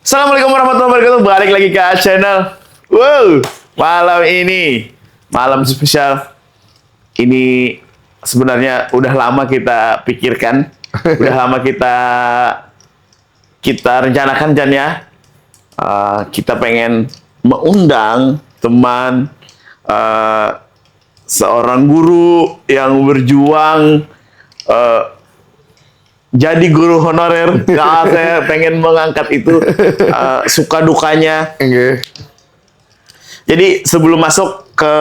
Assalamualaikum warahmatullahi wabarakatuh. Balik lagi ke channel. Wow, malam ini malam spesial. Ini sebenarnya udah lama kita pikirkan, udah lama kita rencanakan Jan ya. Kita pengen mengundang teman seorang guru yang berjuang jadi guru honorer. Nah, saya pengen mengangkat itu suka dukanya. Jadi sebelum masuk ke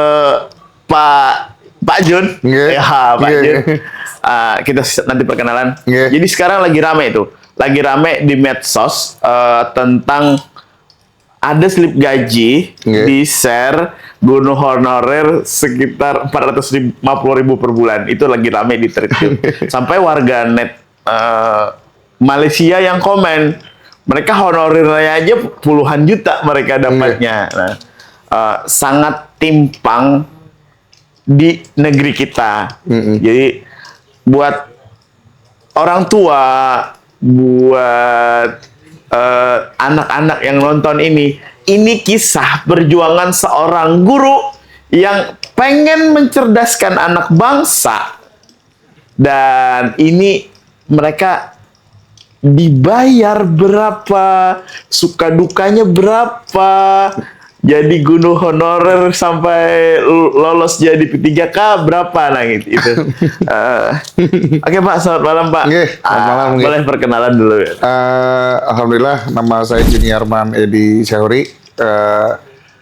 Pak Jun, ya Pak Jun, kita nanti perkenalan. Jadi sekarang lagi rame di medsos tentang ada slip gaji di share guru honorer sekitar 450.000 per bulan. Itu lagi rame di thread. Sampai warga net Malaysia yang komen, mereka honorernya aja puluhan juta mereka dapatnya. Nah, sangat timpang di negeri kita. Jadi buat orang tua, buat anak-anak yang nonton ini kisah perjuangan seorang guru yang pengen mencerdaskan anak bangsa. Dan ini mereka dibayar berapa, suka dukanya berapa, jadi guru honorer sampai lolos jadi P3K berapa, nah gitu. Oke Pak, selamat malam Pak. Selamat malam. Boleh perkenalan dulu ya? Alhamdulillah, nama saya Juniarman Edi Syahuri.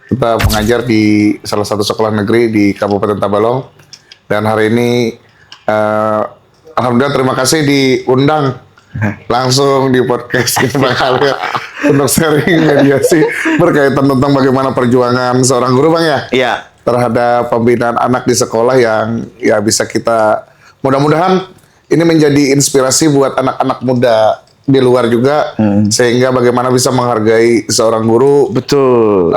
Kita mengajar di salah satu sekolah negeri di Kabupaten Tabalong. Dan hari ini alhamdulillah terima kasih diundang langsung di podcast Bang Khalil untuk sharing mediasi berkaitan tentang bagaimana perjuangan seorang guru Bang ya. Iya. Terhadap pembinaan anak di sekolah yang ya bisa kita mudah-mudahan ini menjadi inspirasi buat anak-anak muda di luar juga, sehingga bagaimana bisa menghargai seorang guru. Betul.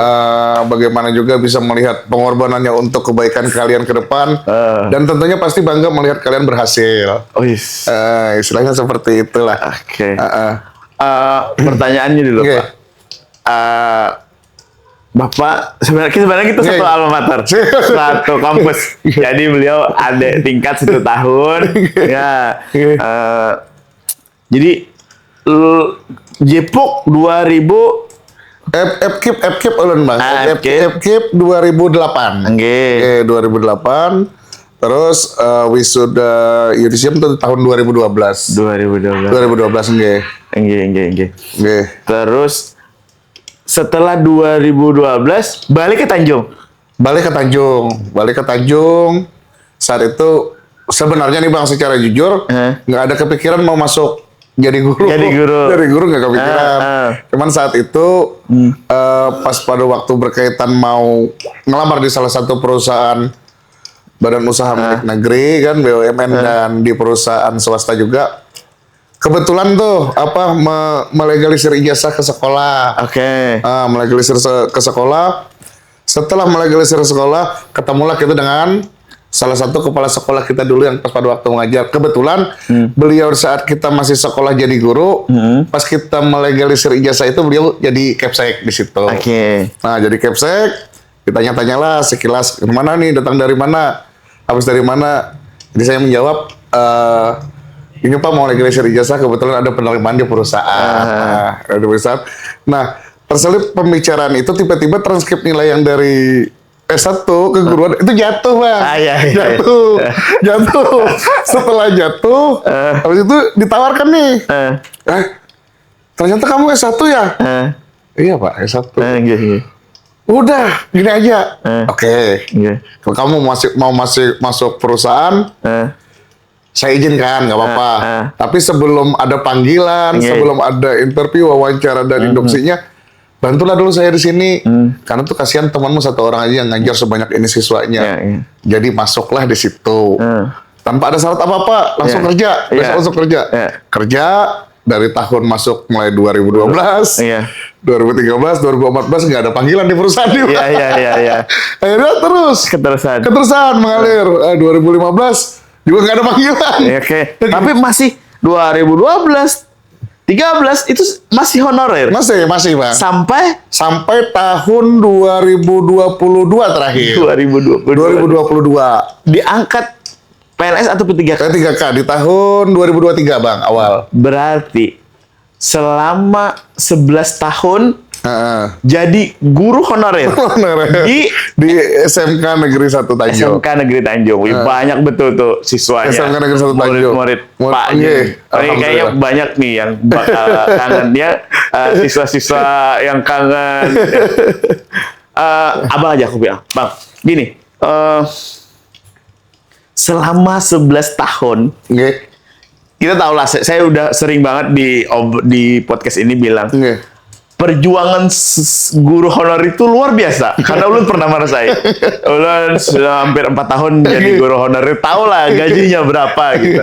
Bagaimana juga bisa melihat pengorbanannya untuk kebaikan kalian ke depan, dan tentunya pasti bangga melihat kalian berhasil. Istilahnya seperti itulah. Oke. Pertanyaannya dulu Pak. Bapak sebenarnya kita satu alma mater, satu kampus. Jadi beliau adik tingkat 1 tahun. Ya. Jadi Jepuk 2000 FKIP ulun Bang. FKIP 2008. Oke. 2008. Terus wisuda yudisium itu tahun 2012. 2012 nggih. Nggih. Terus setelah 2012 balik ke Tanjung. Balik ke Tanjung. Saat itu sebenarnya nih Bang, secara jujur nggak ada kepikiran mau masuk jadi guru nggak kepikiran. Cuman saat itu pas pada waktu berkaitan mau ngelamar di salah satu perusahaan badan usaha milik negeri kan, BUMN, dan di perusahaan swasta juga, kebetulan tuh melegalisir ijazah ke sekolah. Melegalisir ke sekolah. Setelah melegalisir sekolah, ketemulah kita dengan salah satu kepala sekolah kita dulu yang pas pada waktu mengajar. Kebetulan beliau saat kita masih sekolah jadi guru, pas kita melegalisir ijazah itu beliau jadi Kepsek di situ. Nah, jadi Kepsek, ditanya-tanyalah sekilas, kemana nih, datang dari mana, habis dari mana. Jadi saya menjawab, ini Pak mau legalisir ijazah, kebetulan ada penerimaan di perusahaan. Nah, terselip pembicaraan itu tiba-tiba transkrip nilai yang dari S1 keguruan itu jatuh Bang. Jatuh. Setelah jatuh, habis itu ditawarkan nih. Ternyata kamu S1 ya? Iya Pak, S1. Udah, gini aja. Oke. Kalau kamu mau masuk perusahaan, saya izinkan, nggak apa-apa. Tapi sebelum ada panggilan, sebelum ada interview, wawancara, dan induksinya, bantulah dulu saya di sini, karena tuh kasihan temanmu 1 orang aja yang ngajar sebanyak ini siswanya. Jadi masuklah di situ, tanpa ada syarat apa-apa, langsung kerja, langsung kerja. Kerja dari tahun masuk mulai 2012, 2013, 2014 nggak ada panggilan di perusahaan juga. Akhirnya keterusan mengalir. 2015 juga nggak ada panggilan. Tapi masih 2012. 13 itu masih honorer. Masih Bang. Sampai tahun 2022 terakhir. 2022. Diangkat PNS atau P3K? P3K di tahun 2023 Bang, awal. Berarti selama 11 tahun jadi guru honorer di SMK Negeri 1 Tanjung. SMK Negeri Tanjung. Banyak betul tuh siswanya. SMK Negeri 1 Tanjung. Murid Pak Jun. Kayaknya banyak nih yang bakal kangen dia, siswa-siswa yang kangen. Abang aja aku bilang, Bang, gini, selama 11 tahun, kita tahu lah, saya udah sering banget di podcast ini bilang, perjuangan guru honor itu luar biasa. Karena Ulun pernah merasain. Ulun sudah hampir 4 tahun jadi guru honor. Tahu lah gajinya berapa gitu.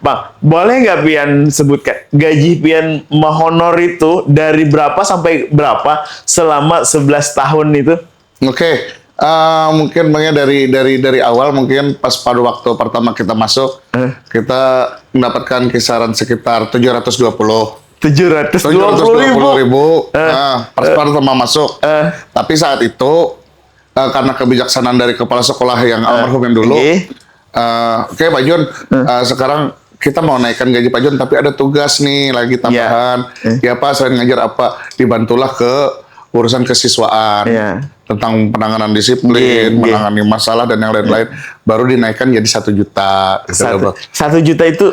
Bang, boleh nggak Pian sebutkan gaji Pian honor itu dari berapa sampai berapa selama 11 tahun itu? Oke. Mungkin dari awal, mungkin pas pada waktu pertama kita masuk, kita mendapatkan kisaran sekitar 720 ribu pas pertama masuk. Tapi saat itu karena kebijaksanaan dari kepala sekolah yang almarhum yang dulu, oke Pak Jun, sekarang kita mau naikkan gaji Pak Jun, tapi ada tugas nih lagi tambahan. Ya Pak, selain ngajar apa, dibantulah ke urusan kesiswaan, tentang penanganan disiplin, menangani masalah dan yang lain-lain, baru dinaikkan jadi 1 juta. 1 juta itu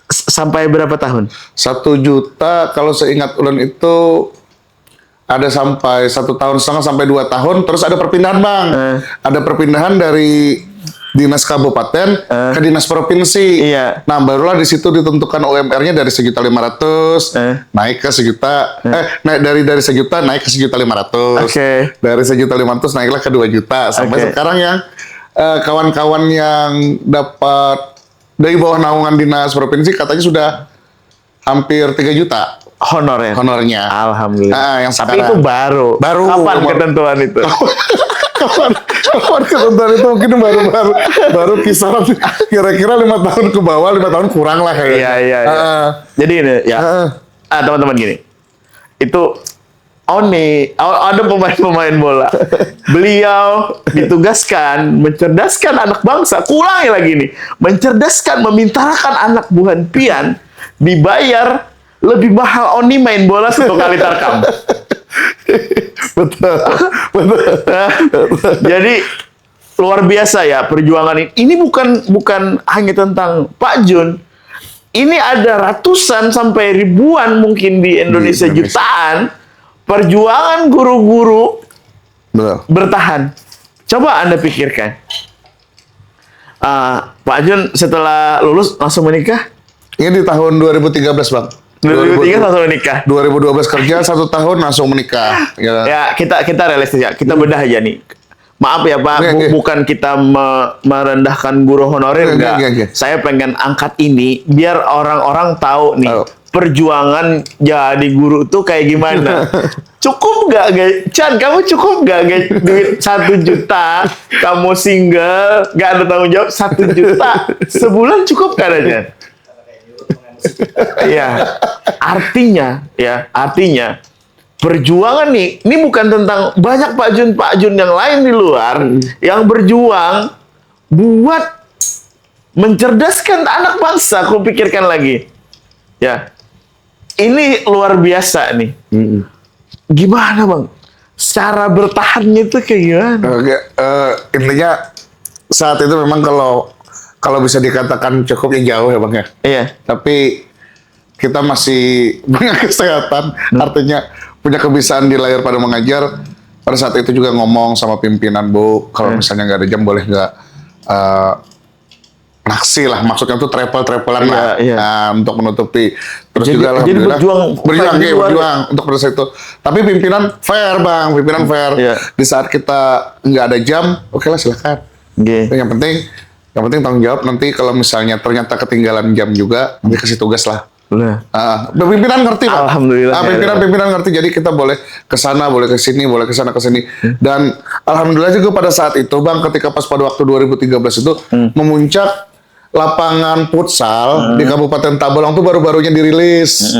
sampai berapa tahun? 1 juta kalau seingat Ulun itu ada sampai 1,5 tahun sampai 2 tahun. Terus ada perpindahan Bang. Ada perpindahan dari dinas kabupaten ke dinas provinsi. Nah barulah di situ ditentukan UMR-nya dari 1.500.000 naik ke 1 juta. Dari 1 juta naik ke 1.500.000. Dari 1.500.000 naiklah ke 2 juta. Sampai sekarang yang kawan-kawan yang dapat dari bawah naungan dinas provinsi katanya sudah hampir 3 juta honornya. Alhamdulillah. Yang tapi itu baru. Kapan ketentuan itu? Kapan ketentuan itu mungkin baru kisaran kira-kira 5 tahun ke bawah, 5 tahun kurang lah kayaknya. Iya. Jadi ini teman-teman gini. Itu ada pemain bola. Beliau ditugaskan mencerdaskan anak bangsa. Kulangi lagi nih, mencerdaskan, memintarakan anak buah Pian, dibayar lebih mahal main bola 1 kali tarkam. Betul. Jadi luar biasa ya perjuangan ini. Ini bukan hanya tentang Pak Jun. Ini ada ratusan sampai ribuan mungkin di Indonesia, jutaan. Perjuangan guru-guru bertahan. Coba Anda pikirkan. Pak Jun setelah lulus langsung menikah? Ini di tahun 2013 Bang. 2003 langsung menikah. 2012 kerja 1 tahun langsung menikah. Ya kita realistis ya. Kita bedah aja nih. Maaf ya Pak, bukan kita merendahkan guru honorer, enggak. Saya pengen angkat ini biar orang-orang tahu nih. Perjuangan jadi guru tuh kayak gimana? Cukup nggak, Chan? Kamu cukup nggak duit 1 juta? Kamu single, nggak ada tanggung jawab, 1 juta sebulan cukup kan aja? Ya, artinya perjuangan nih, ini bukan tentang banyak Pak Jun yang lain di luar yang berjuang buat mencerdaskan anak bangsa. Aku pikirkan lagi, ya. Ini luar biasa nih. Gimana Bang? Cara bertahannya itu kayak gimana? Intinya saat itu memang kalau bisa dikatakan cukupnya jauh ya Bang ya. Iya. Tapi kita masih punya kesehatan, artinya punya kebiasaan di layar pada mengajar. Pada saat itu juga ngomong sama pimpinan, Bu, kalau misalnya nggak ada jam boleh nggak naksi lah, maksudnya tuh travel-travelan lah. Nah, untuk menutupi. Terus juga alhamdulillah berjuang untuk proses itu. Tapi pimpinan fair Bang, fair. Di saat kita nggak ada jam, oke lah silakan. Yang penting tanggung jawab. Nanti kalau misalnya ternyata ketinggalan jam juga, nanti kasih tugas lah. Pimpinan ngerti Bang. Alhamdulillah. Pimpinan ngerti, jadi kita boleh ke sana, boleh ke sini, boleh ke sana ke sini. Dan alhamdulillah juga pada saat itu Bang, ketika pas pada waktu 2013 itu memuncak lapangan futsal di Kabupaten Tabalong tuh baru-barunya dirilis.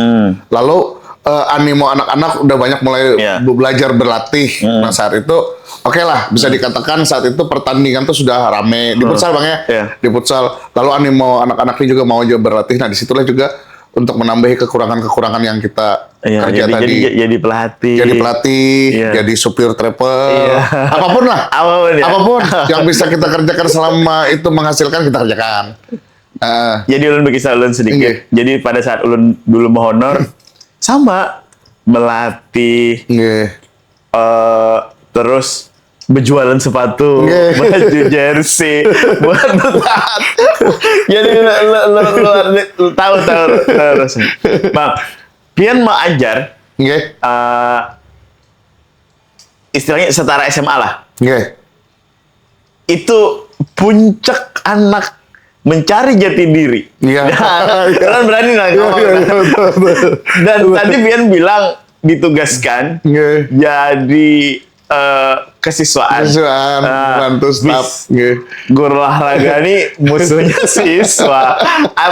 Lalu animo anak-anak udah banyak mulai belajar berlatih. Nah saat itu oke lah bisa dikatakan saat itu pertandingan tuh sudah rame di futsal Bang ya. Di futsal. Lalu animo anak-anaknya juga mau juga berlatih. Nah disitulah juga untuk menambahi kekurangan-kekurangan yang kita kerja tadi. Jadi pelatih. Jadi supir travel. Apapun lah. Apapun yang bisa kita kerjakan selama itu menghasilkan kita kerjakan. Jadi ulun berkisah ulun sedikit. Jadi pada saat ulun dulu mau honor sama melatih, terus berjualan sepatu, baju jersey, buat bertahan. Jadi lu tahu terus, Bang. Pian mau ajar, istilahnya setara SMA lah. Itu puncak anak mencari jati diri. Kalian berani lah. Dan tadi Pian bilang ditugaskan jadi kesiswaan. Bantu staff. Guru olahraga nih musuhnya siswa.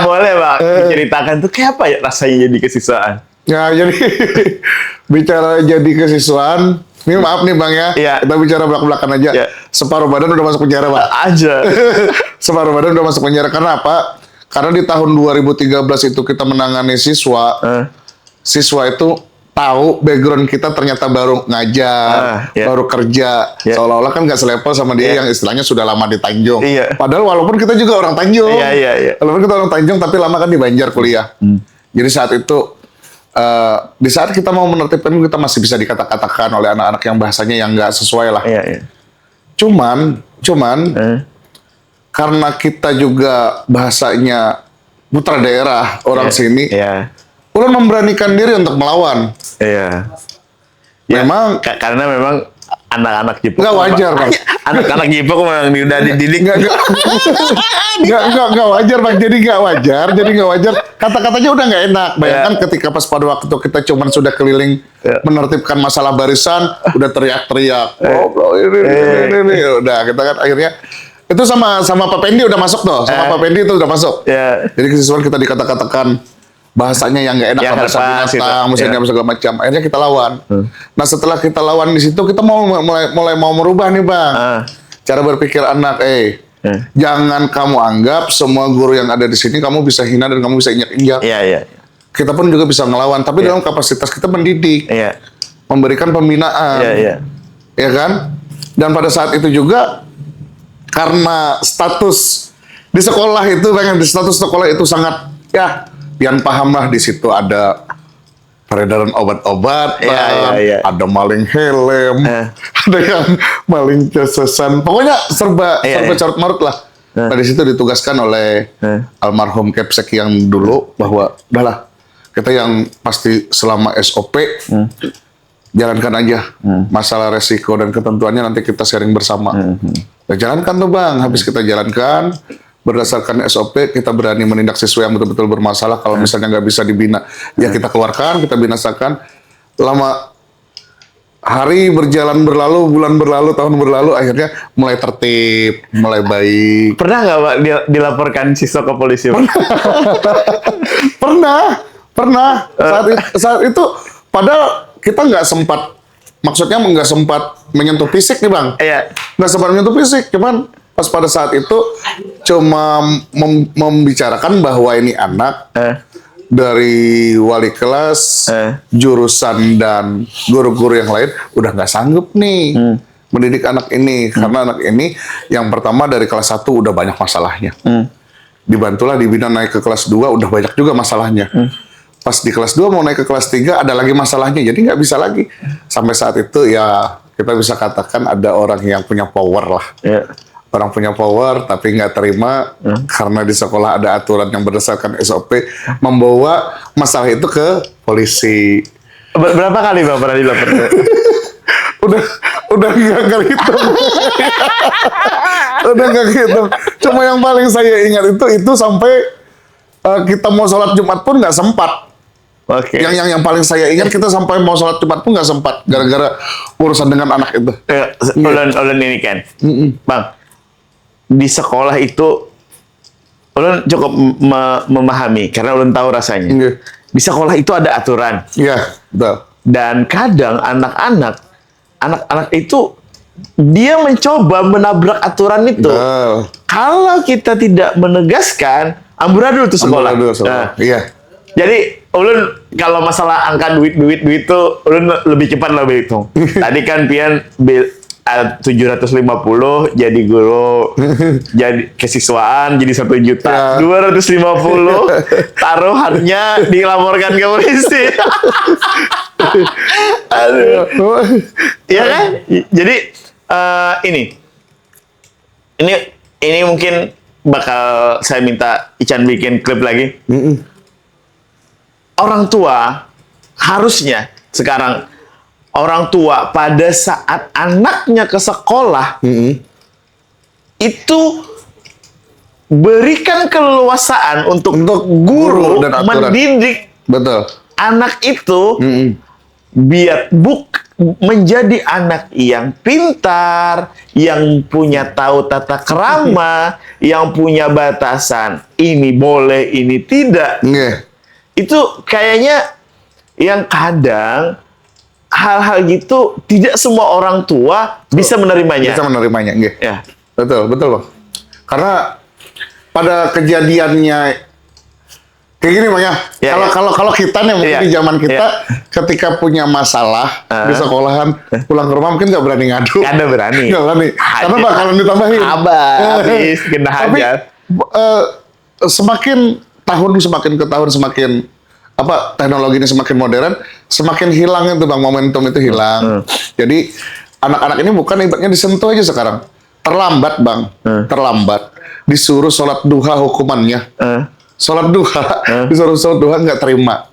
Boleh Bang diceritakan tuh kayak apa ya rasanya jadi kesiswaan? Ya jadi bicara jadi kesiswaan. Ini maaf nih Bang ya, kita bicara belak-belakan aja. Separuh badan udah masuk penjara Bang. Separuh badan udah masuk penjara. Karena apa? Karena di tahun 2013 itu kita menangani siswa. Siswa itu tahu background kita ternyata baru ngajar, baru kerja. Seolah-olah kan nggak selevel sama dia yang istilahnya sudah lama di Tanjung. Padahal walaupun kita juga orang Tanjung. Walaupun kita orang Tanjung tapi lama kan di Banjar kuliah. Jadi saat itu di saat kita mau menertibkan kita masih bisa dikata-katakan oleh anak-anak yang bahasanya yang nggak sesuai lah. Cuman karena kita juga bahasanya putra daerah orang sini, ulun memberanikan diri untuk melawan. Memang karena memang anak-anak Jepang nggak wajar Bang. Anak-anak Jepang memang udah dididik nggak wajar Bang. Jadi nggak wajar. Kata-katanya udah nggak enak. Bayangkan ketika pas pada waktu kita cuman sudah keliling menertibkan masalah barisan, udah teriak-teriak. Bro, ini. Udah kita kan akhirnya itu sama Pak Pendi udah masuk tuh. Pak Pendi itu udah masuk. Jadi kesiswaan kita dikata-katakan bahasanya yang nggak enak, bahasa binatang, misalnya segala macam. Akhirnya kita lawan. Nah setelah kita lawan di situ, kita mulai mau merubah nih Bang. Cara berpikir anak, jangan kamu anggap semua guru yang ada di sini kamu bisa hina dan kamu bisa injak-injak. Kita pun juga bisa ngelawan, tapi dalam kapasitas kita mendidik, memberikan pembinaan, ya kan? Dan pada saat itu juga karena status di sekolah itu, Bang, di status sekolah itu sangat Pian paham lah di situ ada peredaran obat-obatan, ada maling helm, ada yang maling casesan, pokoknya serba carut marut lah. Nah di situ ditugaskan oleh almarhum Kepsek yang dulu bahwa udahlah kita yang pasti selama SOP jalankan aja, masalah resiko dan ketentuannya nanti kita sharing bersama. Nah, jalankan tuh Bang, habis kita jalankan. Berdasarkan SOP, kita berani menindak siswa yang betul-betul bermasalah. Kalau misalnya nggak bisa dibina, ya kita keluarkan, kita binasakan. Lama hari berlalu, bulan berlalu, tahun berlalu, akhirnya mulai tertib, mulai baik. Pernah nggak Pak dilaporkan siswa ke polisi? Pernah. Saat itu, padahal kita nggak sempat, maksudnya nggak sempat menyentuh fisik nih Bang. Nggak sempat menyentuh fisik, cuman pas pada saat itu cuma membicarakan bahwa ini anak dari wali kelas, jurusan dan guru-guru yang lain udah nggak sanggup nih mendidik anak ini karena anak ini yang pertama dari kelas 1 udah banyak masalahnya. Dibantulah dibina naik ke kelas 2 udah banyak juga masalahnya. Pas di kelas 2 mau naik ke kelas 3 ada lagi masalahnya jadi nggak bisa lagi. Sampai saat itu ya kita bisa katakan ada orang yang punya power lah. Orang punya power tapi nggak terima karena di sekolah ada aturan yang berdasarkan SOP membawa masalah itu ke polisi. Berapa kali Bang pernah dilaporkan? udah nggak hitung. Udah nggak hitung. Cuma yang paling saya ingat itu sampai kita mau sholat Jumat pun nggak sempat. Yang paling saya ingat kita sampai mau sholat Jumat pun nggak sempat gara-gara urusan dengan anak itu. Ulun ini kan, Bang. Di sekolah itu ulun cukup memahami karena ulun tahu rasanya. Di sekolah itu ada aturan. Iya, betul. Dan kadang anak-anak itu dia mencoba menabrak aturan itu. Kalau kita tidak menegaskan, amburadul tuh sekolah. Nah, iya. Jadi ulun kalau masalah angka duit itu ulun lebih cepat lebih hitung. Tadi kan pian 750 jadi guru, jadi kesiswaan jadi 1 juta, 250 taruhannya dilaporkan ke polisi. Aduh, ya kan? Jadi ini mungkin bakal saya minta Ican bikin klip lagi. Orang tua harusnya sekarang orang tua pada saat anaknya ke sekolah itu berikan keleluasaan untuk guru dan mendidik anak itu biar menjadi anak yang pintar, yang punya tahu tata krama, yang punya batasan. Ini boleh, ini tidak. Itu kayaknya yang kadang hal-hal gitu tidak semua orang tua bisa menerimanya. Bisa menerimanya, ya. Betul, Bang. Karena pada kejadiannya kayak gini Bang ya. Kalau kita nih mungkin di zaman kita ketika punya masalah di sekolahan pulang ke rumah mungkin nggak berani ngadu. Nggak berani. Karena bakalan ditambahin. Habis kena hajar. Semakin tahun semakin teknologi ini semakin modern, semakin hilang itu Bang, momentum itu hilang. Jadi anak-anak ini bukan ibaratnya disentuh aja sekarang. Terlambat Bang, terlambat. Disuruh sholat duha hukumannya. Sholat duha, disuruh sholat duha nggak terima.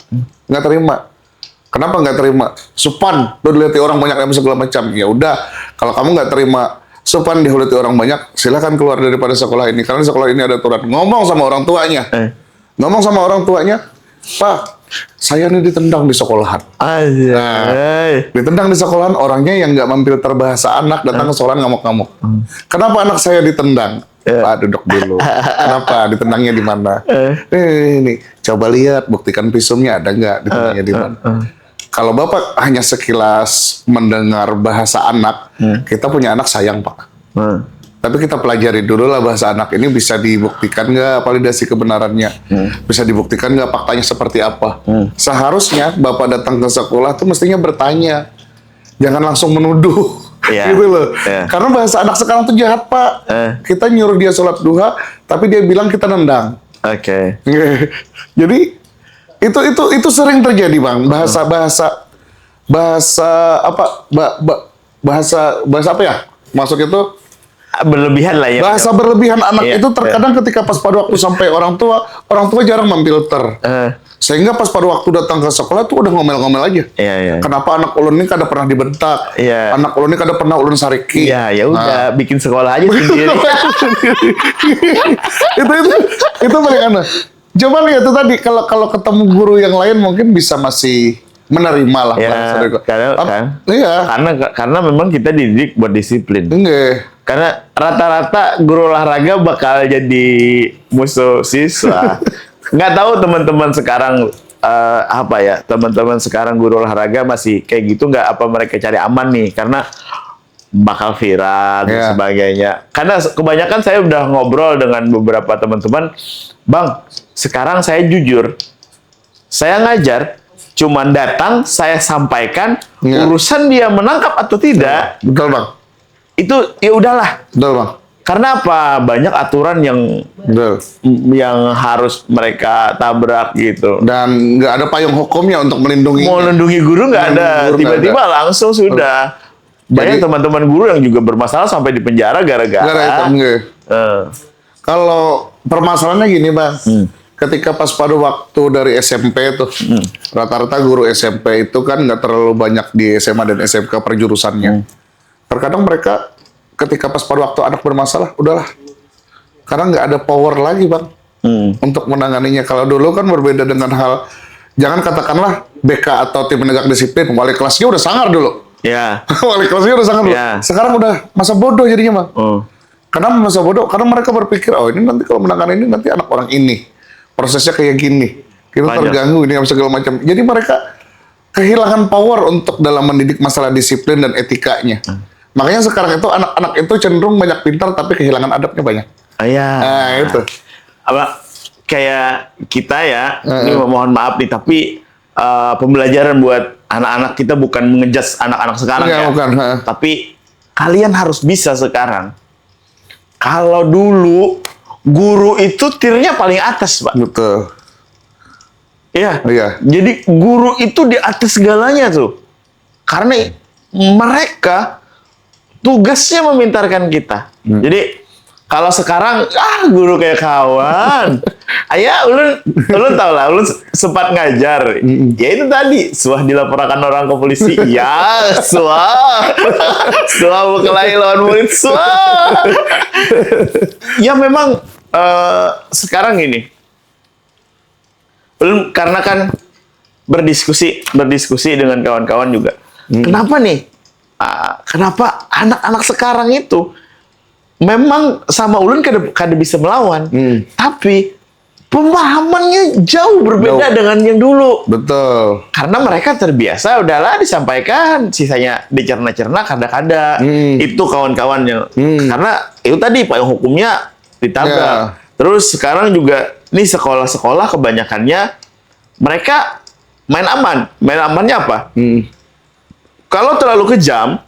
Kenapa nggak terima? Supan, udah dilihat orang banyak yang segala macam. Ya udah, kalau kamu nggak terima supan dihuluti orang banyak, silakan keluar daripada sekolah ini. Karena di sekolah ini ada aturan. Ngomong sama orang tuanya. Pak, saya ini ditendang di sekolahan. Ditendang di sekolahan, orangnya yang nggak memfilter bahasa anak datang ke sekolahan ngamuk-ngamuk. Kenapa anak saya ditendang? Pak, duduk dulu. Kenapa? Ditendangnya di mana? Ini, coba lihat, buktikan visumnya ada nggak ditendangnya di mana? Kalau Bapak hanya sekilas mendengar bahasa anak, kita punya anak sayang Pak. Tapi kita pelajari dulu lah bahasa anak ini bisa dibuktikan nggak validasi kebenarannya, bisa dibuktikan nggak faktanya seperti apa. Seharusnya Bapak datang ke sekolah tuh mestinya bertanya, jangan langsung menuduh, gitu loh. Karena bahasa anak sekarang tuh jahat Pak. Kita nyuruh dia sholat duha, tapi dia bilang kita nendang. Jadi itu sering terjadi Bang. Bahasa apa ya? Masuk itu berlebihan lah ya. Bahasa berlebihan anak itu terkadang ketika pas pada waktu sampai orang tua jarang memfilter. Sehingga pas pada waktu datang ke sekolah tuh udah ngomel-ngomel aja. Kenapa anak ulun ini kada pernah dibentak? Anak ulun ini kada pernah ulun sariki. Ya udah bikin sekolah aja sendiri. itu paling aneh. Coba lihat itu tadi kalau ketemu guru yang lain mungkin bisa masih menerima lah. Karena memang kita dididik buat disiplin. Karena rata-rata guru olahraga bakal jadi musuh siswa. Nggak tahu teman-teman sekarang teman-teman sekarang guru olahraga masih kayak gitu nggak? Apa mereka cari aman nih? Karena bakal viral dan sebagainya. Karena kebanyakan saya udah ngobrol dengan beberapa teman-teman, Bang, sekarang saya jujur, saya ngajar, cuman datang, saya sampaikan, urusan dia menangkap atau tidak. Betul, Bang. Itu ya udahlah. Betul, Bang. Karena apa? Banyak aturan yang harus mereka tabrak gitu. Dan nggak ada payung hukumnya untuk melindungi. Mau melindungi guru nggak ada. Tiba-tiba langsung sudah. Banyak teman-teman guru yang juga bermasalah sampai di penjara gara-gara. Kalau permasalahannya gini, Bang. Ketika pas pada waktu dari SMP tuh, rata-rata guru SMP itu kan nggak terlalu banyak di SMA dan SMK perjurusannya. Terkadang mereka ketika pas pada waktu anak bermasalah, udahlah. Karena nggak ada power lagi, Bang, untuk menanganinya. Kalau dulu kan berbeda dengan hal, jangan katakanlah BK atau tim penegak disiplin, wali kelasnya udah sangar dulu. Wali kelasnya udah sangar dulu. Sekarang udah masa bodoh jadinya, Bang. Kenapa masa bodoh? Karena mereka berpikir, oh ini nanti kalau menangkan ini nanti anak orang ini prosesnya kayak gini, kita terganggu ini segala macam. Jadi mereka kehilangan power untuk dalam mendidik masalah disiplin dan etikanya. Makanya sekarang itu anak-anak itu cenderung banyak pintar tapi kehilangan adabnya banyak. Iya. Nah itu. Apa kayak kita ya, ini mohon maaf nih, tapi pembelajaran buat anak-anak kita bukan mengejudge anak-anak sekarang ya. Bukan. Tapi kalian harus bisa sekarang. Kalau dulu guru itu tirnya paling atas, Pak. Betul. Iya. Iya. Jadi guru itu di atas segalanya tuh. Karena mereka tugasnya memintarkan kita. Jadi kalau sekarang guru kayak kawan. Ayah ulun tahu lah, ulun sempat ngajar. Ya itu tadi, suah dilaporkan orang ke polisi. Ya, suah berkelahi lawan murid, suah. Ya memang sekarang ini ulun karena kan berdiskusi dengan kawan-kawan juga. Kenapa nih? Kenapa anak-anak sekarang itu memang sama ulun kada bisa melawan, tapi pemahamannya jauh berbeda dengan yang dulu. Betul. Karena mereka terbiasa udahlah disampaikan, sisanya dicerna-cerna kada-kada. Itu kawan-kawannya. Karena itu tadi payung hukumnya ditabrak. Terus sekarang juga nih sekolah-sekolah kebanyakannya mereka main aman. Main amannya apa? Kalau terlalu kejam,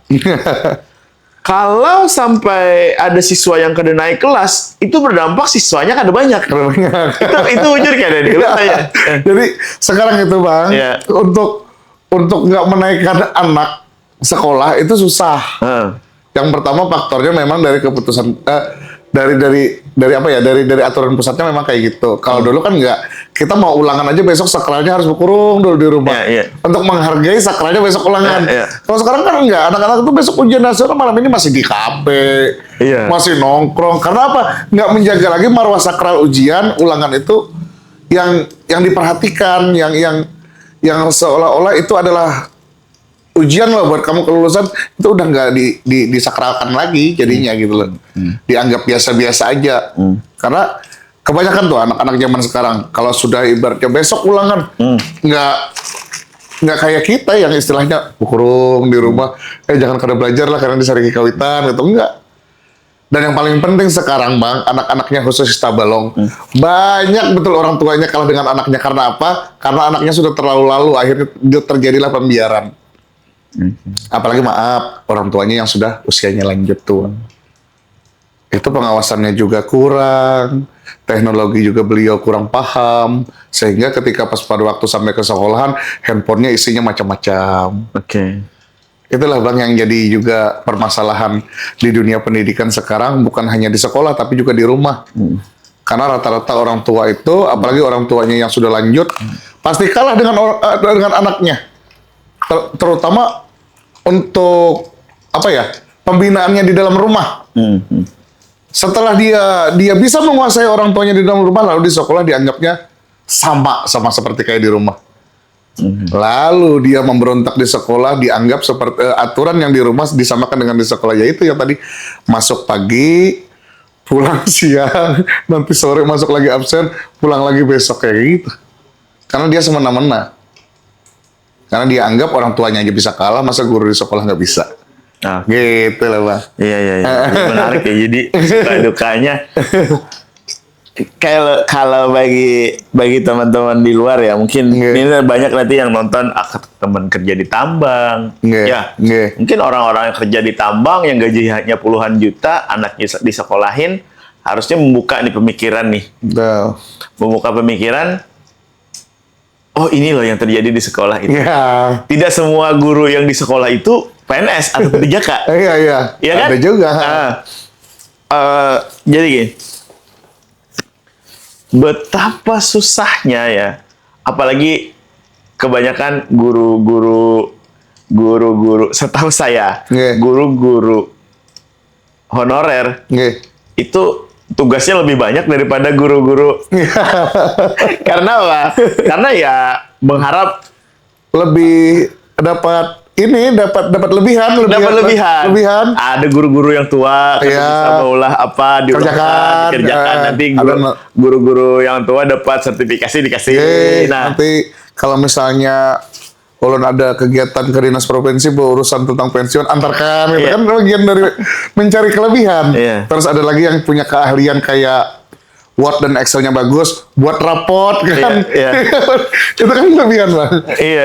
kalau sampai ada siswa yang kada naik kelas, itu berdampak siswanya kada banyak. Itu jujur kada nih. Jadi sekarang itu Bang, untuk nggak menaikkan anak sekolah itu susah. Yang pertama faktornya memang dari keputusan dari apa ya, dari aturan pusatnya memang kayak gitu. Kalau dulu kan nggak, kita mau ulangan aja besok sakralnya harus berkurung dulu di rumah untuk menghargai sakralnya besok ulangan. Kalau sekarang kan enggak, anak-anak itu besok ujian nasional malam ini masih di kafe, masih nongkrong. Karena apa? Nggak menjaga lagi marwah sakral ujian ulangan itu yang diperhatikan, yang seolah-olah itu adalah ujian loh buat kamu kelulusan, itu udah nggak disakralkan lagi jadinya gitu loh. Dianggap biasa-biasa aja. Karena kebanyakan tuh anak-anak zaman sekarang kalau sudah ibaratnya besok ulangan, nggak kayak kita yang istilahnya kurung di rumah, jangan kada belajar lah karena disaringi kawitan gitu, enggak. Dan yang paling penting sekarang Bang, anak-anaknya khusus Tabalong, banyak betul orang tuanya kalah dengan anaknya. Karena apa? Karena anaknya sudah terlalu lalu, akhirnya terjadilah pembiaran. Apalagi maaf, orang tuanya yang sudah usianya lanjut tua. Itu pengawasannya juga kurang, teknologi juga beliau kurang paham, sehingga ketika pas pada waktu sampai ke sekolahan, handphonenya isinya macam-macam. Itulah Bang yang jadi juga permasalahan di dunia pendidikan sekarang, bukan hanya di sekolah tapi juga di rumah. Karena rata-rata orang tua itu, apalagi orang tuanya yang sudah lanjut, pasti kalah dengan anaknya. Terutama untuk apa ya, pembinaannya di dalam rumah. Setelah dia bisa menguasai orang tuanya di dalam rumah, lalu di sekolah dianggapnya sama seperti kayak di rumah. Lalu dia memberontak di sekolah, dianggap seperti aturan yang di rumah disamakan dengan di sekolah, yaitu yang tadi masuk pagi, pulang siang, nanti sore masuk lagi absen, pulang lagi besok kayak gitu. Karena dia semena-mena. Karena dia anggap orang tuanya aja bisa kalah, masa guru di sekolah nggak bisa. Gitu lah Bang. Iya. Menarik ya. Jadi suka dukanya. Kalau bagi teman-teman di luar ya, mungkin ini banyak nanti yang nonton teman kerja di tambang. Mungkin orang-orang yang kerja di tambang yang gajinya puluhan juta, anaknya disekolahin, harusnya membuka nih pemikiran nih. Membuka pemikiran. Oh ini loh yang terjadi di sekolah itu. Tidak semua guru yang di sekolah itu PNS atau P3K. Iya kan? Ada juga. Jadi gini, betapa susahnya ya, apalagi kebanyakan guru-guru, setahu saya, guru-guru honorer itu tugasnya lebih banyak daripada guru-guru. Karena apa? Karena ya mengharap lebih dapat ini dapat lebihan. Ada guru-guru yang tua kan bisa mengolah apa dikerjakan nanti guru-guru yang tua dapat sertifikasi dikasih. Nanti kalau misalnya ulun ada kegiatan ke dinas provinsi berurusan tentang pensiun, antarkan itu kan bagian dari mencari kelebihan. Terus ada lagi yang punya keahlian kayak Word dan Excel-nya bagus, buat raport kan. Itu kan kelebihan, Bang. Iya.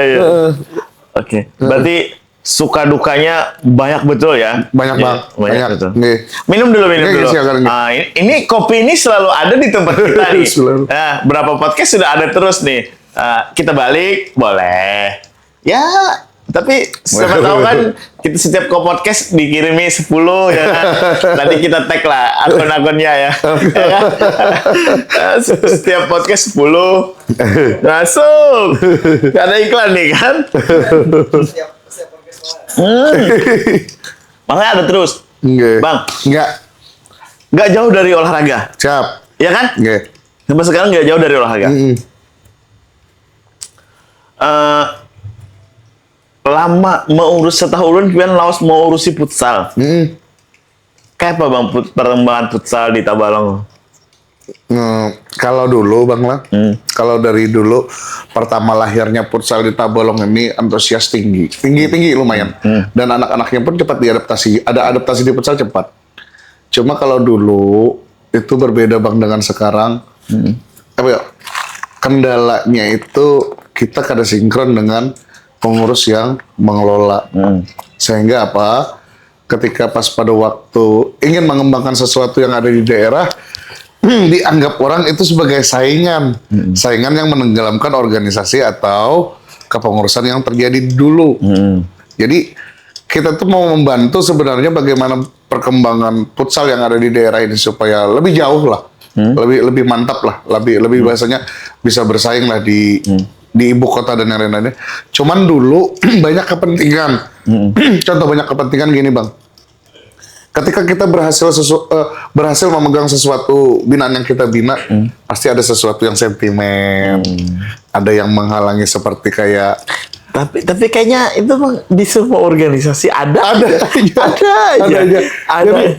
Oke. Berarti suka dukanya banyak betul ya? Banyak, Bang. Banyak betul. Minum dulu. Ini kopi ini selalu ada di tempat kita nih. Nah, berapa podcast sudah ada terus nih. Kita balik, boleh. Ya, tapi siapa tahu kan kita setiap podcast dikirimi 10 ya kan. Nanti kita tag lah akun-akunnya ya. Setiap podcast 10 masuk. Gak ada iklan nih kan. Makanya ada terus. Bang. Nggak jauh dari olahraga. Siap. Iya kan? Sampai sekarang nggak jauh dari olahraga. Lama mengurus setahun kemudian laos mau urusi futsal. Kayak apa Bang perkembangan futsal di Tabalong? Kalau dulu Bang lah, kalau dari dulu pertama lahirnya futsal di Tabalong ini antusias tinggi lumayan. Dan anak-anaknya pun cepat diadaptasi. Ada adaptasi di futsal cepat. Cuma kalau dulu itu berbeda Bang dengan sekarang. Kendalanya itu kita kada sinkron dengan pengurus yang mengelola. Sehingga apa? Ketika pas pada waktu ingin mengembangkan sesuatu yang ada di daerah, dianggap orang itu sebagai saingan. Saingan yang menenggelamkan organisasi atau kepengurusan yang terjadi dulu. Jadi kita tuh mau membantu sebenarnya bagaimana perkembangan futsal yang ada di daerah ini supaya lebih jauh lah. Lebih mantap lah, lebih bahasanya bisa bersaing lah di ibu kota dan yang lain-lainnya. Cuman dulu banyak kepentingan. Contoh banyak kepentingan gini Bang. Ketika kita berhasil memegang sesuatu binaan yang kita bina, pasti ada sesuatu yang sentimen. Ada yang menghalangi seperti kayak. Tapi kayaknya itu Bang di semua organisasi ada aja. Jadi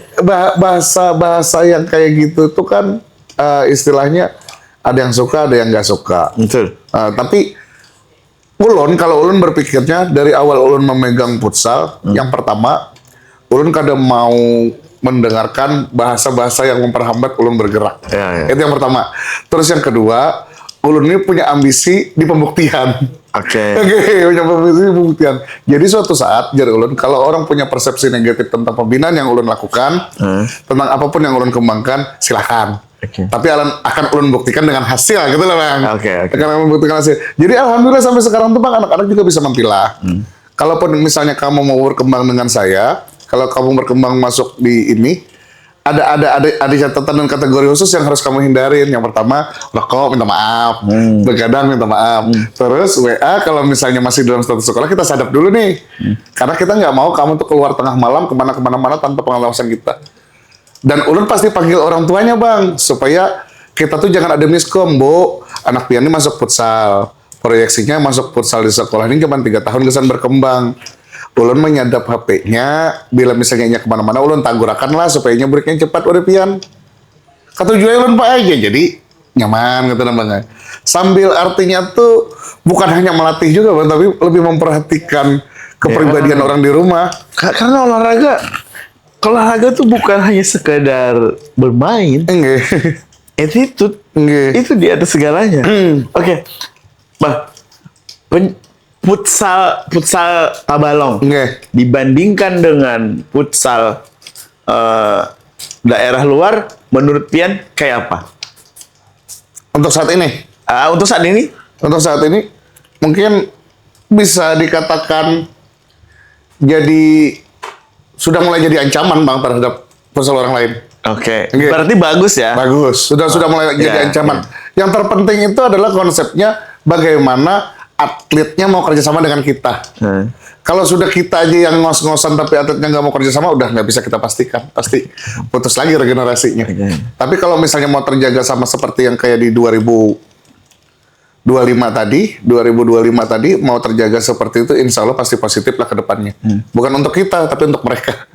bahasa yang kayak gitu tuh kan istilahnya ada yang suka, ada yang nggak suka. Betul. Tapi kalau ulun berpikirnya dari awal ulun memegang futsal, yang pertama ulun kadang mau mendengarkan bahasa-bahasa yang memperhambat ulun bergerak. Itu yang pertama. Terus yang kedua, ulun ini punya ambisi di pembuktian. Punya ambisi di pembuktian. Jadi suatu saat, jadi ulun, kalau orang punya persepsi negatif tentang pembinaan yang ulun lakukan, tentang apapun yang ulun kembangkan, silakan. Tapi akan ulun buktikan dengan hasil gitu lah Bang. Akan membuktikan hasil. Jadi alhamdulillah sampai sekarang tuh Bang anak-anak juga bisa memilah. Kalaupun misalnya kamu mau berkembang dengan saya, kalau kamu berkembang masuk di ini, ada catatan dan kategori khusus yang harus kamu hindarin. Yang pertama, rokok minta maaf, begadang minta maaf. Terus WA kalau misalnya masih dalam status sekolah kita sadap dulu nih, karena kita nggak mau kamu tuh keluar tengah malam kemana-mana tanpa pengawasan kita. Dan ulun pasti panggil orang tuanya Bang, supaya kita tuh jangan ada miskom, Bu. Anak pian ini masuk futsal, proyeksinya masuk futsal di sekolah ini cuma 3 tahun kesan berkembang. Ulun menyadap HP-nya, bila misalnya kemana-mana ulun tagurakan lah supaya breaknya cepat udah pian. Ketujuan ulun Pak aja, jadi nyaman gitu namanya. Sambil artinya tuh bukan hanya melatih juga Bang, tapi lebih memperhatikan kepribadian orang di rumah. Karena olahraga tuh bukan hanya sekedar bermain. Attitude. Itu di atas segalanya. Oke. Bang, futsal Tabalong dibandingkan dengan futsal daerah luar, menurut Pian kayak apa? Untuk saat ini? Untuk saat ini mungkin bisa dikatakan sudah mulai jadi ancaman Bang terhadap futsal orang lain. Berarti bagus ya? Bagus. Sudah mulai jadi ancaman. Yang terpenting itu adalah konsepnya bagaimana atletnya mau kerjasama dengan kita. Kalau sudah kita aja yang ngos-ngosan tapi atletnya nggak mau kerjasama, udah nggak bisa kita pastikan. Pasti putus lagi regenerasinya. Tapi kalau misalnya mau terjaga sama seperti yang kayak di 2012 2025 tadi mau terjaga seperti itu, insya Allah pasti positif lah ke depannya. Bukan untuk kita, tapi untuk mereka.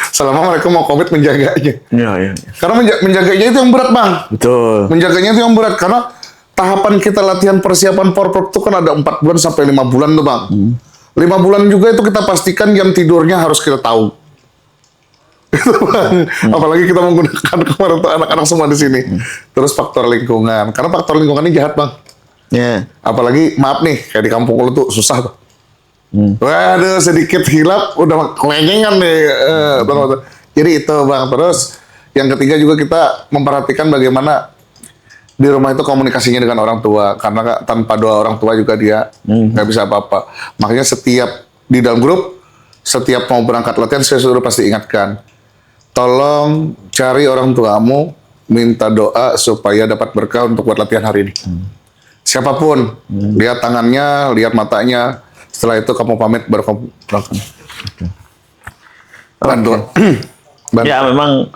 Selama mereka mau komit menjaganya. Iya. Karena menjaganya itu yang berat, Bang. Betul. Menjaganya itu yang berat, karena tahapan kita latihan persiapan Porprov itu kan ada 4 bulan sampai 5 bulan tuh, Bang. 5 bulan juga itu kita pastikan jam tidurnya harus kita tahu. Itu, Bang. Apalagi kita menggunakan kemarin tuh anak-anak semua di sini. Terus faktor lingkungan. Karena faktor lingkungan ini jahat, Bang. Ya. Apalagi maaf nih, kayak di kampung lu tuh susah tuh. Waduh, sedikit hilap udah kelenyengan nih. Bang. Jadi itu, Bang. Terus yang ketiga juga kita memperhatikan bagaimana di rumah itu komunikasinya dengan orang tua, karena tanpa doa orang tua juga dia nggak bisa apa-apa. Makanya setiap di dalam grup, setiap mau berangkat latihan saya sudah pasti ingatkan, tolong cari orang tuamu, minta doa supaya dapat berkah untuk buat latihan hari ini. Siapapun, lihat tangannya, lihat matanya. Setelah itu kamu pamit baru kamu berangkat. Bantu. Ya memang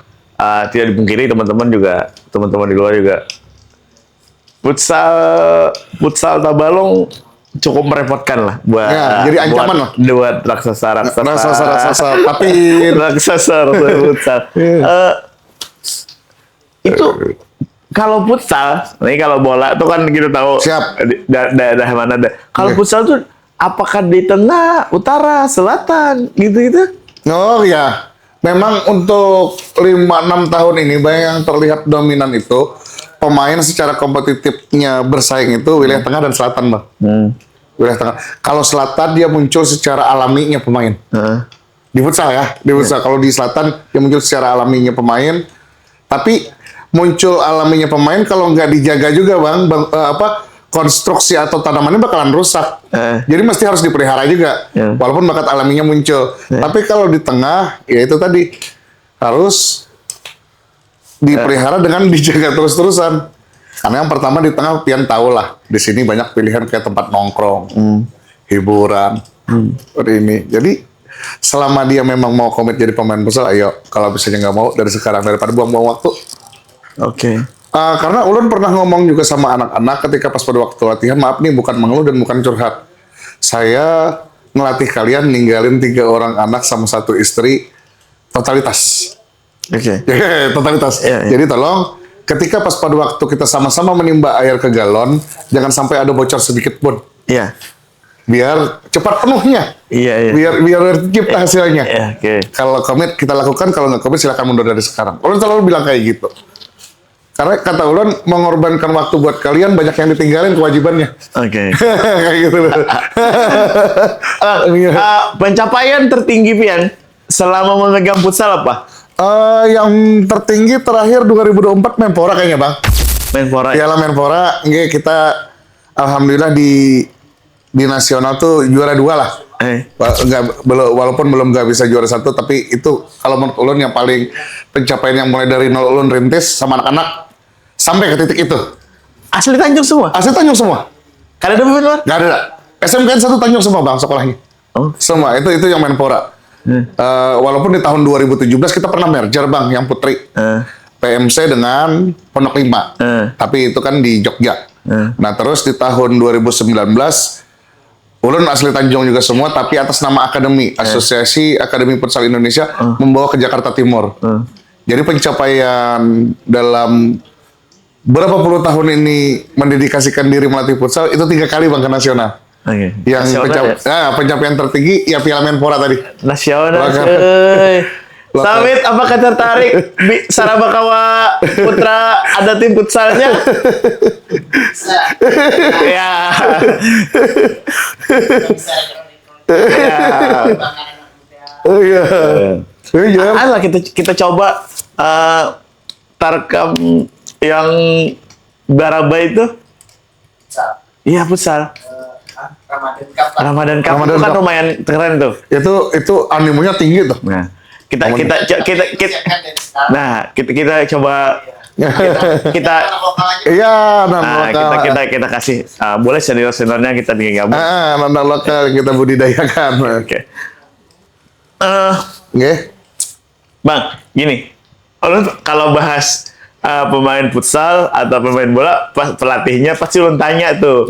tidak dipungkiri teman-teman di luar juga futsal Tabalong cukup merepotkan lah buat ya, jadi ancaman lah buat raksasa tapi raksasa futsal. Itu kalau futsal, nih kalau bola tuh kan kita tahu siap daerah mana ada. Kalau futsal tuh apakah di tengah, utara, selatan gitu-gitu? Oh ya, memang untuk 5-6 tahun ini banyak yang terlihat dominan itu pemain secara kompetitifnya bersaing itu wilayah tengah dan selatan, Bang. Wilayah tengah. Kalau selatan dia muncul secara alaminya pemain. Di futsal ya, di futsal. Kalau di selatan dia muncul secara alaminya pemain. Tapi muncul alaminya pemain kalau nggak dijaga juga, Bang, konstruksi atau tanamannya bakalan rusak. Jadi mesti harus dipelihara juga. Walaupun bakat alaminya muncul. Tapi kalau di tengah, ya itu tadi harus dipelihara dengan dijaga terus-terusan. Karena yang pertama di tengah pian tahu lah, di sini banyak pilihan kayak tempat nongkrong, hiburan, seperti ini. Jadi selama dia memang mau komit jadi pemain futsal, ayo. Kalau misalnya nggak mau dari sekarang daripada buang-buang waktu. Oke. Karena Ulun pernah ngomong juga sama anak-anak ketika pas pada waktu latihan, maaf nih bukan mengeluh dan bukan curhat. Saya ngelatih kalian ninggalin 3 orang anak sama 1 istri totalitas. Oke. Totalitas. Jadi tolong ketika pas pada waktu kita sama-sama menimba air ke galon, jangan sampai ada bocor sedikit pun. Iya. Biar cepat penuhnya. Iya. Biar tercipta hasilnya. Oke. Kalau komit kita lakukan, kalau nggak komit silakan mundur dari sekarang. Ulun selalu bilang kayak gitu. Karena kata Ulun mengorbankan waktu buat kalian banyak yang ditinggalin kewajibannya. Oke. Kayak gitu. Pencapaian tertinggi Pian selama memegang futsal apa? Yang tertinggi terakhir 2024 Menpora kayaknya, Bang. Menpora. Piala Menpora, kita alhamdulillah di nasional tuh juara 2 lah. Walaupun belum nggak bisa juara 1, tapi itu kalau menurut Ulun yang paling pencapaian yang mulai dari nol Ulun rintis sama anak-anak sampai ke titik itu. Asli Tanjung semua? Asli Tanjung semua. Kada ada pemain luar? Nggak ada. SMKN 1 Tanjung semua, Bang, sekolahnya. Semua, itu yang Menpora. Walaupun di tahun 2017 kita pernah merger, Bang, yang putri. PMC dengan Pondok 5. Tapi itu kan di Jogja. Nah, terus di tahun 2019 Ulun asli Tanjung juga semua, tapi atas nama akademi, Asosiasi Akademi Futsal Indonesia membawa ke Jakarta Timur. Jadi pencapaian dalam berapa puluh tahun ini mendedikasikan diri melatih futsal itu 3 kali, Bang, ke nasional. Yang pencapaian tertinggi ya Piala Menpora tadi. Nasional. Samit, apakah tertarik Sarabakawa Putra ada tim futsalnya? Ya. Oh iya. Alah kita coba tarkam yang Baraba itu. Iya futsal. Ramadan Cup itu kan lumayan keren tuh. Itu animonya tinggi tuh. Nah, kita coba kita kasih boleh seniornya kita bikin gabung. Anak lokal kita budidayakan. Oke. Nggih. Bang, gini. Kalau bahas pemain futsal atau pemain bola, pelatihnya pasti ulun tanya tuh.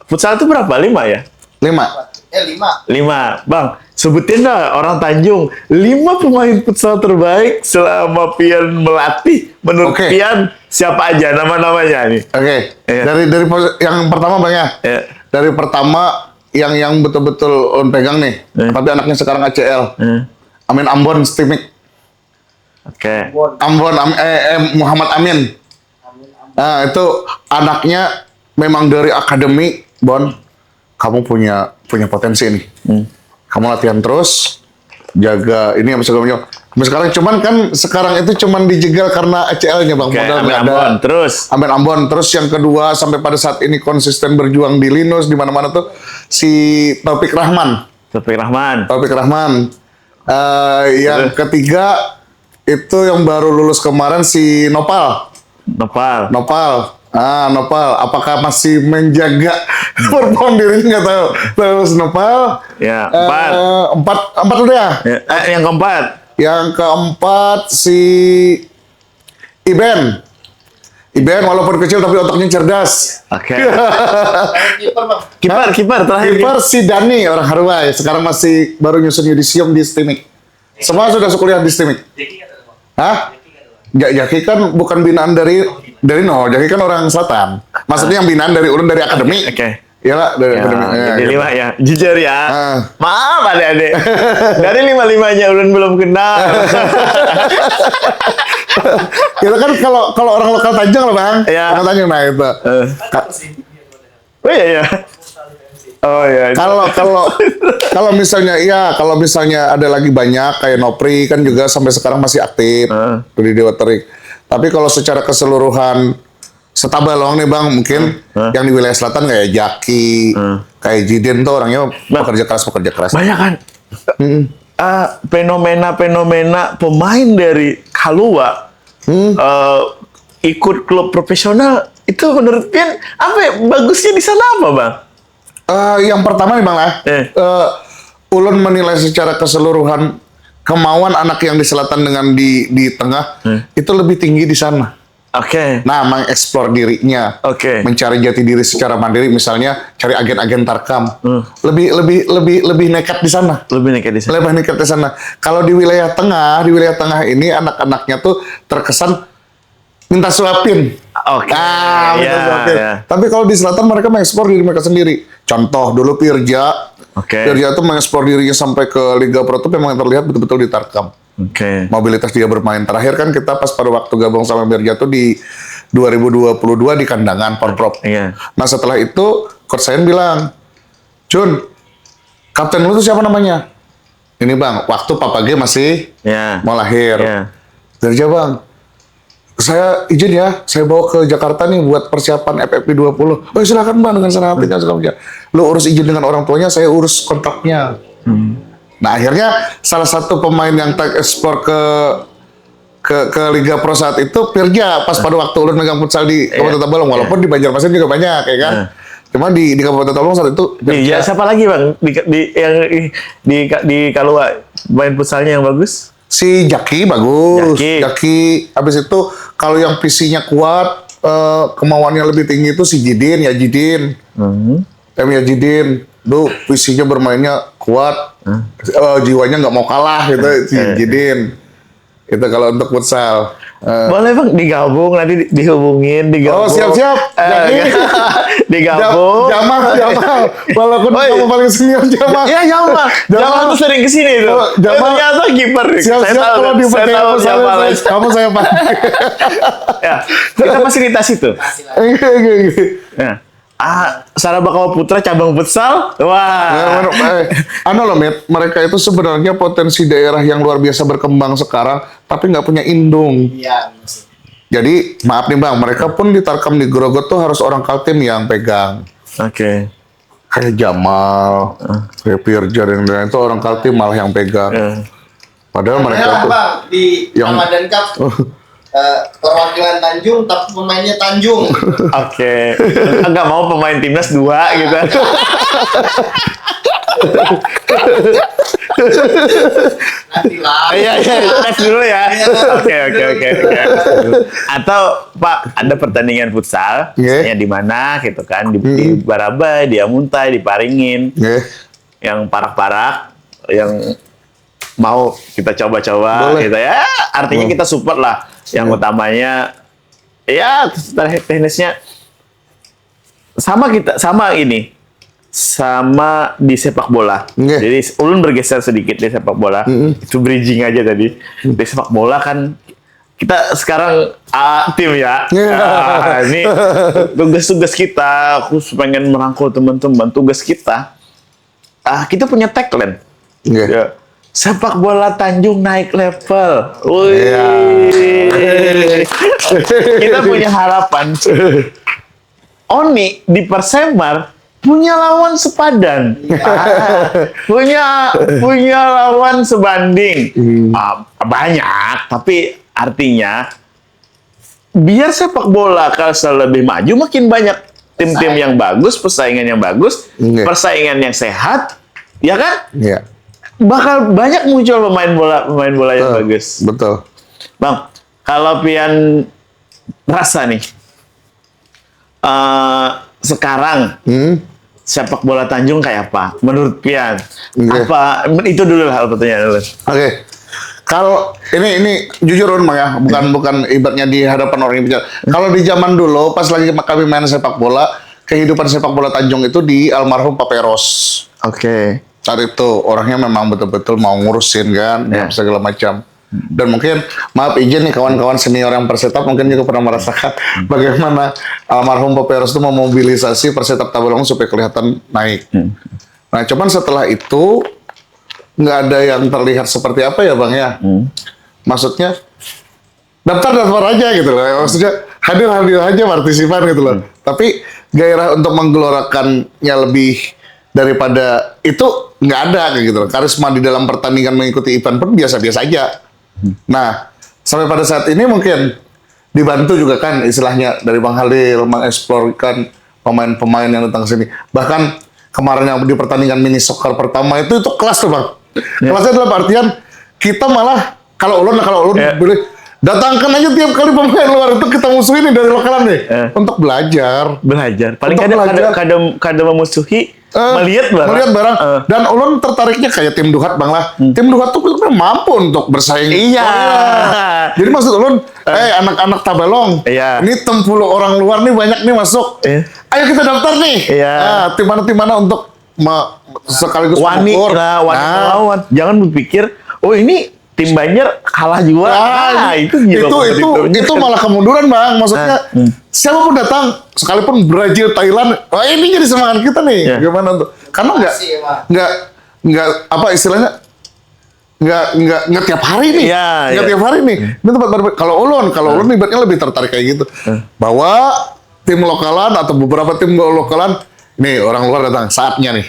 Futsal itu berapa? 5 ya? 5. 5. Bang, sebutin dah orang Tanjung 5 pemain futsal terbaik selama Pian melatih. Menurut Pian siapa aja nama-namanya nih? Dari yang pertama Bang ya. Dari pertama yang betul-betul on pegang nih. Tapi anaknya sekarang ACL. Amin Ambon Stimik. Muhammad Amin. Nah, itu anaknya memang dari akademi, Bon. Kamu punya potensi nih. Kamu latihan terus, jaga ini apa segala macam. Sampai sekarang cuman kan sekarang itu cuman dijegal karena ACL-nya Bang. Modal Amin Ambon terus. Amin Ambon terus yang kedua sampai pada saat ini konsisten berjuang di Linus di mana-mana tuh si Taufik Rahman. Yang ketiga itu yang baru lulus kemarin si Nopal. Nopal, apakah masih menjaga perform dirinya nggak tahu. Terus Nopal, ya, 4 udah. Yang keempat. Yang keempat si Iben walaupun kecil tapi otaknya cerdas. Kiper terakhir. Kiper si Dani orang Harway, sekarang masih baru nyusun yudisium di Stimik. Semua sudah kuliah di Stimik. Hah? Jaki kan bukan binaan dari Jaki kan orang selatan. Maksudnya yang binaan dari ulun dari akademi. Iyalah dari akademi. Jadi 5 ya. Jujur ya. Maaf adik-adik. Dari 5-5-nya ulun belum kenal. Kita kan kalau orang lokal Tanjung lah Bang. Orang Tanjung nah itu. Oh iya. Kalau misalnya ada lagi banyak kayak Nopri kan juga sampai sekarang masih aktif di Dewa Terik. Tapi kalau secara keseluruhan Setabalong nih Bang, mungkin yang di wilayah selatan kayak Jaki, kayak Jidin tuh orangnya pekerja keras. Banyak kan? Fenomena pemain dari Kalua ikut klub profesional itu menurut Pian apa ya, bagusnya di sana apa Bang? Yang pertama nih Bang ulun menilai secara keseluruhan kemauan anak yang di selatan dengan di tengah itu lebih tinggi di sana. Nah, mengeksplor dirinya, mencari jati diri secara mandiri, misalnya cari agen-agen tarkam, lebih nekat di sana. Lebih nekat di sana. Kalau di wilayah tengah ini anak-anaknya tuh terkesan minta suapin. Minta suapin. Tapi kalau di selatan mereka mengeksplor diri mereka sendiri. Contoh dulu Pirja. Pirja tuh mengeksplor dirinya sampai ke Liga Pro tuh memang terlihat betul-betul di tarkam. Mobilitas dia bermain. Terakhir kan kita pas pada waktu gabung sama Pirja tuh di 2022 di kandangan Porprov. Nah setelah itu coach saya bilang, Jun, kapten lu tuh siapa namanya? Ini Bang, waktu Papa G masih mau lahir. Pirja Bang, saya izin ya, saya bawa ke Jakarta nih buat persiapan FFP 20. Oh silakan Bang, dengan senang hati. Lu urus izin dengan orang tuanya, saya urus kontraknya. Nah akhirnya salah satu pemain yang ekspor ke Liga Pro saat itu Pirja pas pada waktu ulun megang futsal di Kabupaten Tabalong, walaupun di Banjarmasin juga banyak ya kan. Cuma di Kabupaten Tabalong saat itu Pirja. Siapa lagi Bang di Kalua main futsalnya yang bagus? Si Jaki bagus. Jaki habis itu kalau yang PC-nya kuat, kemauannya lebih tinggi itu si Jidin. Jidin. Duh, PC-nya bermainnya kuat, jiwanya nggak mau kalah gitu, si Jidin. Itu kalau untuk futsal. Boleh Bang digabung, nanti digabung. Oh siap. Digabung. Jamal. Walaupun kamu paling senior Jamal. Iya Jamal tuh sering kesini tuh. Jamal ternyata kiper. Siap kalau dipakai kamu saya pakai. Ya, kita fasilitas itu. Sarabakawa Putra cabang futsal. Wah. Loh, mereka itu sebenarnya potensi daerah yang luar biasa berkembang sekarang, tapi nggak punya indung. Jadi maaf nih Bang, mereka pun di tarkam di Grogot tuh harus orang Kaltim yang pegang. Kayak Jamal, kayak Pirja dan lain-lain itu orang Kaltim malah yang pegang. Padahal mereka tuh di Ramadan Cup. Perwakilan Tanjung tapi pemainnya Tanjung. Nggak mau pemain timnas 2 gitu. Nanti lah. Iya, tes dulu ya. Oke. Atau Pak, ada pertandingan futsal, misalnya di mana gitu kan, di Barabai, di Amuntai, di Paringin, yang parak-parak, yang mau kita coba-coba gitu ya. Artinya kita support lah. Yang utamanya, ya teknisnya sama di sepak bola. Jadi ulun bergeser sedikit di sepak bola. Itu bridging aja tadi. Di sepak bola kan kita sekarang tim ya. Ini tugas-tugas kita. Aku pengen merangkul teman-teman. Tugas kita. Kita punya tagline. Ya. Sepak bola Tanjung naik level. Kita punya harapan. Oni di Persemar punya lawan sepadan, punya lawan sebanding, banyak. Tapi artinya biar sepak bola kalau lebih maju, makin banyak tim-tim yang bagus, persaingan yang bagus, persaingan yang sehat, ya kan? Iya. Bakal banyak muncul pemain bola yang bagus. Betul. Bang, kalau Pian rasa nih, sekarang sepak bola Tanjung kayak apa? Menurut Pian, apa itu dulu lah pertanyaan dulu. Oke. Kalau ini jujur Bang ya, bukan ibaratnya di hadapan orang yang bicara. Kalau di zaman dulu pas lagi kami main sepak bola, kehidupan sepak bola Tanjung itu di almarhum Paperos. Oke. Saat itu orangnya memang betul-betul mau ngurusin kan, segala macam. Dan mungkin, maaf izin nih kawan-kawan senior yang Persetap mungkin juga pernah merasakan bagaimana almarhum Paperos itu memobilisasi Persetap Tabalong supaya kelihatan naik. Nah, cuman setelah itu nggak ada yang terlihat seperti apa ya Bang ya. Maksudnya daftar aja gitu loh. Maksudnya hadir aja partisipan gitu loh. Tapi gairah untuk menggelorakannya lebih daripada itu nggak ada kayak gitu loh. Karisma di dalam pertandingan mengikuti event pun biasa-biasa aja. Nah, sampai pada saat ini mungkin dibantu juga kan istilahnya dari Bang Halil mengeksplorkan pemain-pemain yang datang ke sini. Bahkan kemarin yang di pertandingan mini soccer pertama itu kelas tuh Bang. Kelasnya dalam artian kita malah kalau ulun boleh datangkan aja tiap kali pemain luar itu kita musuhin nih dari lokalan nih untuk belajar. Paling kadang memusuhi melihat barang. Dan ulun tertariknya kayak tim Duhat Bang lah. Tim Duhat tuh mampu untuk bersaing. Iya. Jadi maksud ulun, anak-anak Tabalong, ini 60 orang luar nih banyak nih masuk. Ayo kita daftar nih. Tim mana untuk sekaligus mengukur. Lawan. Jangan berpikir, oh ini tim Banjar kalah juga. Itu malah kemunduran Bang. Maksudnya siapapun datang, sekalipun Brazil, Thailand, wah ini jadi semangat kita nih. Gimana tuh? Karena nggak apa istilahnya nggak tiap hari nih. Nggak tiap hari nih. Ini tempat baru. Kalau ulun ibaratnya lebih tertarik kayak gitu. Bahwa tim lokalan atau beberapa tim lokalan, nih orang luar datang saatnya nih.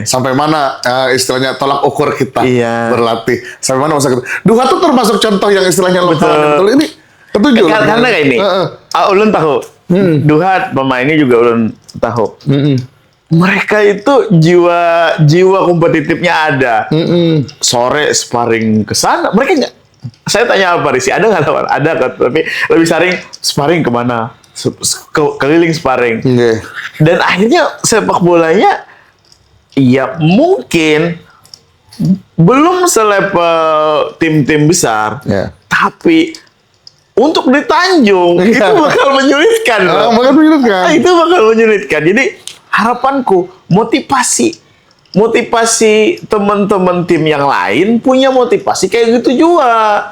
Sampai mana istilahnya tolak ukur kita berlatih. Sampai mana masa kita. Duha tuh termasuk contoh yang istilahnya lokal. Ini ketujuh. Karena kayak ini. Ulun tahu. Duha pemainnya juga ulun tahu. Mereka itu jiwa kompetitifnya ada. Sore sparring ke sana. Mereka nggak. Saya tanya Pak Risi, ada nggak lawan? Ada kan, tapi lebih sering sparring kemana? Keliling sparring. Dan akhirnya sepak bolanya ya mungkin belum selevel tim-tim besar, tapi untuk di Tanjung itu bakal menyulitkan. Itu bakal menyulitkan. Jadi harapanku motivasi teman-teman tim yang lain punya motivasi kayak gitu juga.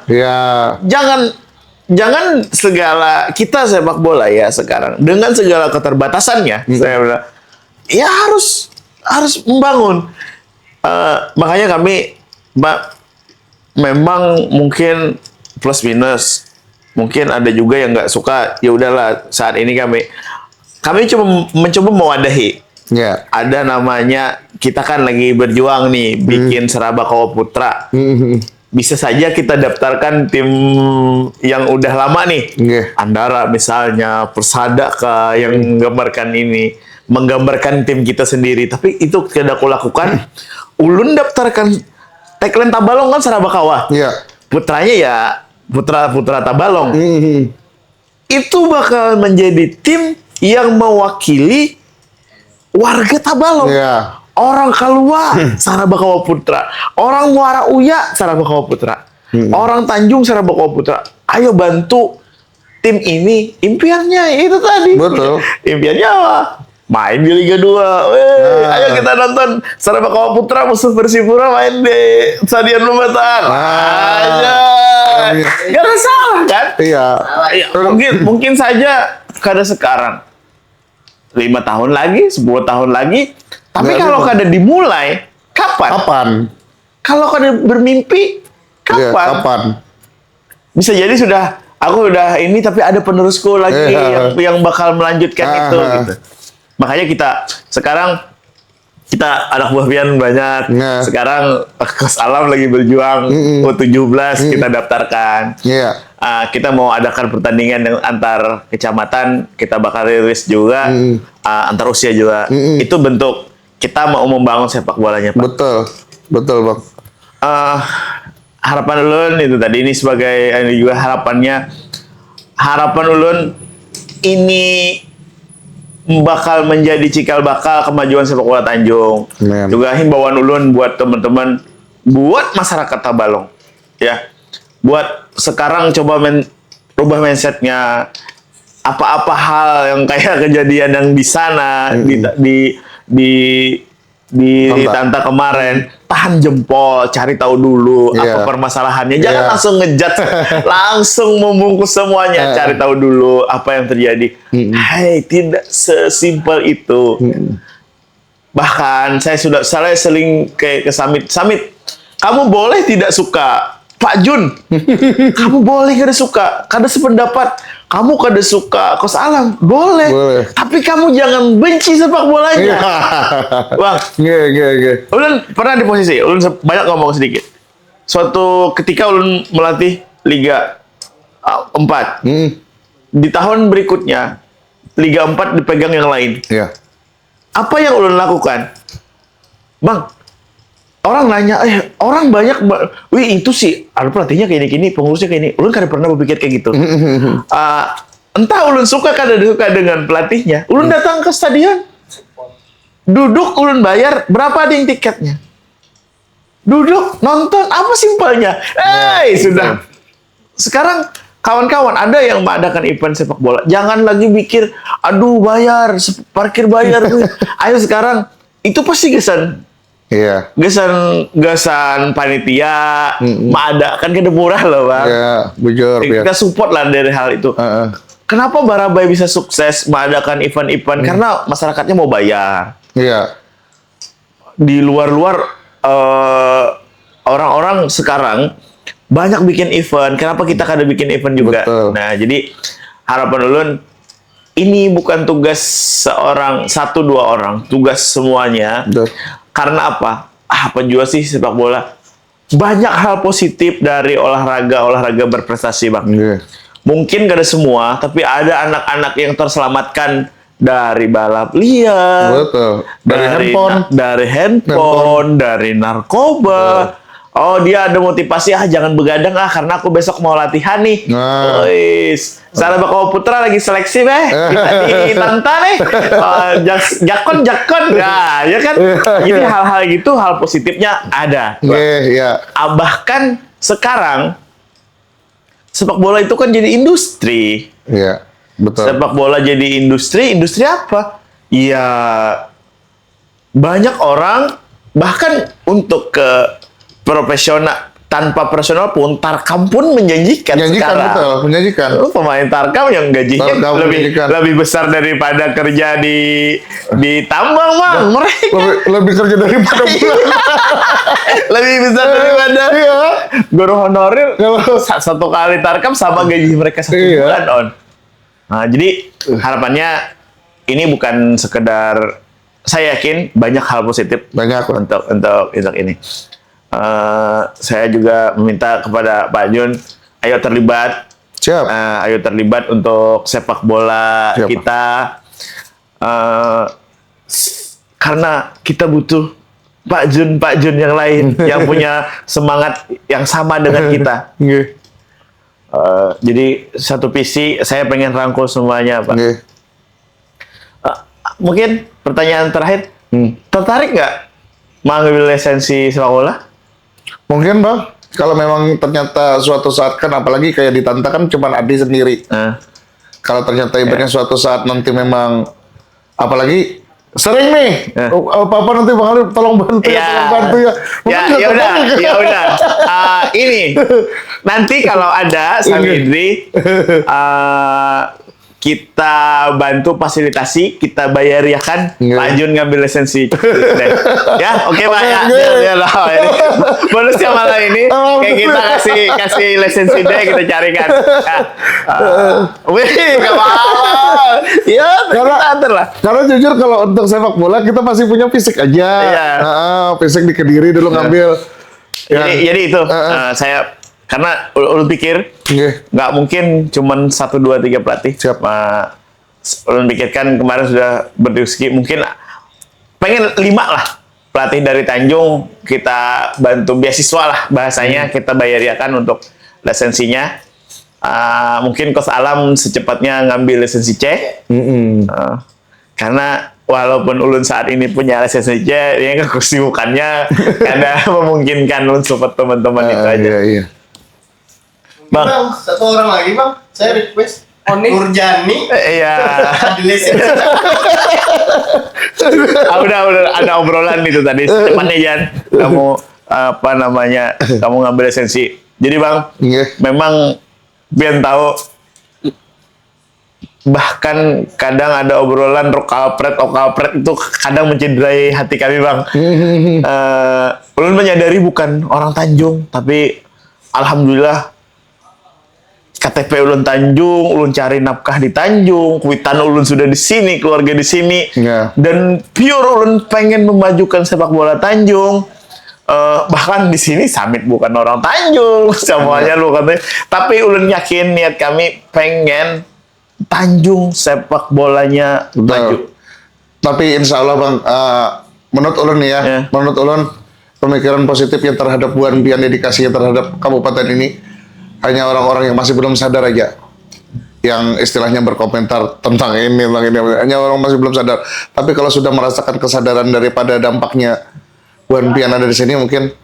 Jangan segala kita sepak bola ya sekarang dengan segala keterbatasannya, saya bilang ya harus membangun. Makanya kami, Mbak, memang mungkin plus minus, mungkin ada juga yang nggak suka. Ya udahlah, saat ini kami cuma mencoba mewadahi. Ada namanya, kita kan lagi berjuang nih bikin Seraba Kawa Putra. Bisa saja kita daftarkan tim yang udah lama nih. Andara misalnya, Persada yang menggambarkan ini. menggambarkan tim kita sendiri. Tapi itu tidak aku lakukan. Ulun daftarkan tagline Tabalong kan Sarabakawa. Iya. Putranya ya putra Tabalong. Itu bakal menjadi tim yang mewakili warga Tabalong. Iya. Orang Kalua, Sarabakawa Putra. Orang Muara Uya, Sarabakawa Putra. Orang Tanjung, Sarabakawa Putra. Ayo bantu tim ini. Impiannya itu tadi. Betul. Impiannya apa? Main di Liga 2. Ayo kita nonton Sarabakawa Putra musuh Persipura main di Stadion Lumbatan. Aja. Gak ada salah kan? Iya. Mungkin saja kada sekarang. 5 tahun lagi, 10 tahun lagi. Tapi kalau kada dimulai, kapan? Kalau kada bermimpi, kapan? Iya, kapan? Bisa jadi aku udah ini tapi ada penerusku lagi yang bakal melanjutkan itu gitu. Makanya sekarang kita anak buah Pian banyak. Sekarang Kos Alam lagi berjuang U17 kita daftarkan. Kita mau adakan pertandingan antar kecamatan, kita bakal rilis juga antar usia juga. Itu bentuk kita mau membangun sepak bolanya, Pak. Betul, Bang. Harapan ulun itu tadi ini sebagai juga harapan ulun ini bakal menjadi cikal bakal kemajuan sepak bola Tanjung. Juga himbauan ulun buat teman-teman, buat masyarakat Tabalong, ya. Buat sekarang coba rubah mindsetnya. Apa-apa hal yang kayak kejadian yang di sana di Tanta kemarin, tahan jempol, cari tahu dulu apa permasalahannya. Jangan langsung ngejudge, langsung membungkus semuanya. Cari tahu dulu apa yang terjadi. Hai, tidak sesimpel itu. Bahkan saya sering ke Samit. Kamu boleh tidak suka Pak Jun. Kamu boleh kada suka, kada sependapat. Kamu kada suka Kos Alam, boleh. Tapi kamu jangan benci sepak bolanya. Bang. Ulun pernah di posisi, ulun banyak ngomong sedikit. Suatu ketika ulun melatih Liga 4. Di tahun berikutnya Liga 4 dipegang yang lain. Apa yang ulun lakukan? Bang, orang nanya, orang banyak, wih itu sih, ada pelatihnya kayak gini, pengurusnya kayak ini. Ulun kada pernah berpikir kayak gitu. Entah ulun suka kada suka dengan pelatihnya. Ulun datang ke stadion, duduk ulun bayar, berapa ding tiketnya? Duduk, nonton, apa simpelnya? Sudah. Sekarang kawan-kawan ada yang mengadakan event sepak bola. Jangan lagi mikir, aduh bayar, parkir bayar. Ayo sekarang, itu pasti kesan. Gasan panitia, ada kan kada murah loh, Bang. Bujur. Kita support lah dari hal itu. Kenapa Barabai bisa sukses mengadakan event-event? Karena masyarakatnya mau bayar. Di luar-luar orang-orang sekarang banyak bikin event. Kenapa kita kada bikin event juga? Betul. Nah, jadi harapan ulun ini bukan tugas satu dua orang, tugas semuanya. Karena apa? Apa juga sih sepak bola? Banyak hal positif dari olahraga berprestasi, Bang. Mungkin gak ada semua, tapi ada anak-anak yang terselamatkan dari balap liar, dari handphone, dari narkoba. Oh, dia ada motivasi, jangan begadang karena aku besok mau latihan nih. Sarabakawa Putra lagi seleksi kita di Tanta nih. Jakon. Nah, ya kan. Jadi hal-hal gitu, hal positifnya ada. Bahkan sekarang sepak bola itu kan jadi industri. Betul. Sepak bola jadi industri apa? Ya banyak orang bahkan untuk ke profesional, tanpa profesional pun Tarkam pun menjanjikan sekarang. Betul, menjanjikan. Pemain Tarkam yang gajinya lebih besar daripada kerja di tambang, Bang. Mereka lebih kerja daripada bulan. lebih besar daripada guru honorer. Satu kali Tarkam sama gaji mereka 1 bulan, On. Nah, jadi harapannya ini bukan sekedar, saya yakin banyak hal positif untuk ini. Saya juga meminta kepada Pak Jun, ayo terlibat. Ayo terlibat untuk sepak bola kita. karena kita butuh Pak Jun yang lain yang punya semangat yang sama dengan kita. Jadi satu visi, saya pengen rangkul semuanya, Pak. Mungkin pertanyaan terakhir, tertarik nggak mengambil lisensi sepak bola? Mungkin Bang, kalau memang ternyata suatu saat kan, apalagi kayak di Tanta kan cuma Adi sendiri. Kalau ternyata ibaratnya suatu saat nanti memang, apalagi sering nih, Papa nanti Bang Ali tolong bantu tolong bantu ya. Ya udah. Ini nanti kalau ada Sang Indri, kita bantu fasilitasi, kita bayariakan Pak Jun ngambil lisensi. Ya, oke Pak ya. Bonusnya malah ini kayak kita kasih lisensi deh, kita carikan. Wih, gak apa-apa. Ya, karena jujur kalau untuk sepak bola kita masih punya fisik aja. Fisik di Kediri dulu ngambil. Jadi itu saya karena ulun pikir nggak mungkin cuman 1, 2, 3 pelatih. Siap. Ulun pikirkan kemarin sudah berdiskusi, mungkin pengen 5 lah pelatih dari Tanjung kita bantu beasiswa lah bahasanya, kita bayariakan untuk lisensinya. Mungkin Coach Alam secepatnya ngambil lisensi C. Karena walaupun ulun saat ini punya lisensi C, ini kan kesibukannya karena memungkinkan ulun support teman-teman itu aja. Iya. Bang, satu orang lagi Bang, saya request Nurjani. Iya. Lisensi. Udah ada obrolan itu tadi. Secepatnya Jan, kamu kamu ngambil lisensi. Jadi Bang, memang biar tahu, bahkan kadang ada obrolan okalpret itu kadang mencederai hati kami Bang. Ulun menyadari bukan orang Tanjung, tapi alhamdulillah KTP ulun Tanjung, ulun cari nafkah di Tanjung, kuitan ulun sudah di sini, keluarga di sini, dan pure ulun pengen memajukan sepak bola Tanjung. Bahkan di sini Samit bukan orang Tanjung, semuanya lu katanya. Tapi ulun yakin niat kami pengen Tanjung sepak bolanya maju. Tapi insya Allah Bang, menurut ulun nih ya, menurut ulun pemikiran positif yang terhadap Buan Pian, dedikasinya terhadap kabupaten ini, hanya orang-orang yang masih belum sadar aja, yang istilahnya berkomentar tentang ini, hanya orang masih belum sadar. Tapi kalau sudah merasakan kesadaran daripada dampaknya Buan Pian ada di sini, mungkin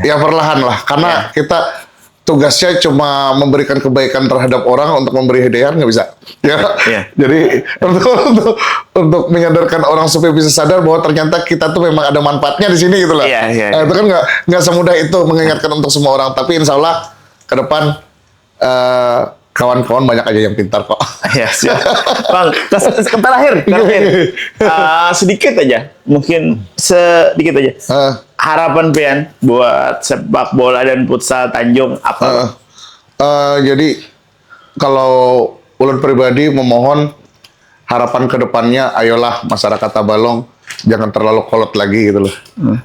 ya perlahan lah, karena kita tugasnya cuma memberikan kebaikan terhadap orang, untuk memberi hidayah nggak bisa. Jadi untuk menyadarkan orang supaya bisa sadar bahwa ternyata kita tuh memang ada manfaatnya di sini gitu lah. Itu kan nggak semudah itu mengingatkan untuk semua orang. Tapi insya Allah ke depan kawan-kawan banyak aja yang pintar kok. Ya, siap. Bang, terakhir. Sedikit aja, mungkin sedikit aja. Harapan Pian buat sepak bola dan futsal Tanjung apa? Jadi kalau ulun pribadi memohon harapan ke depannya, ayolah masyarakat Tabalong jangan terlalu kolot lagi gitu loh.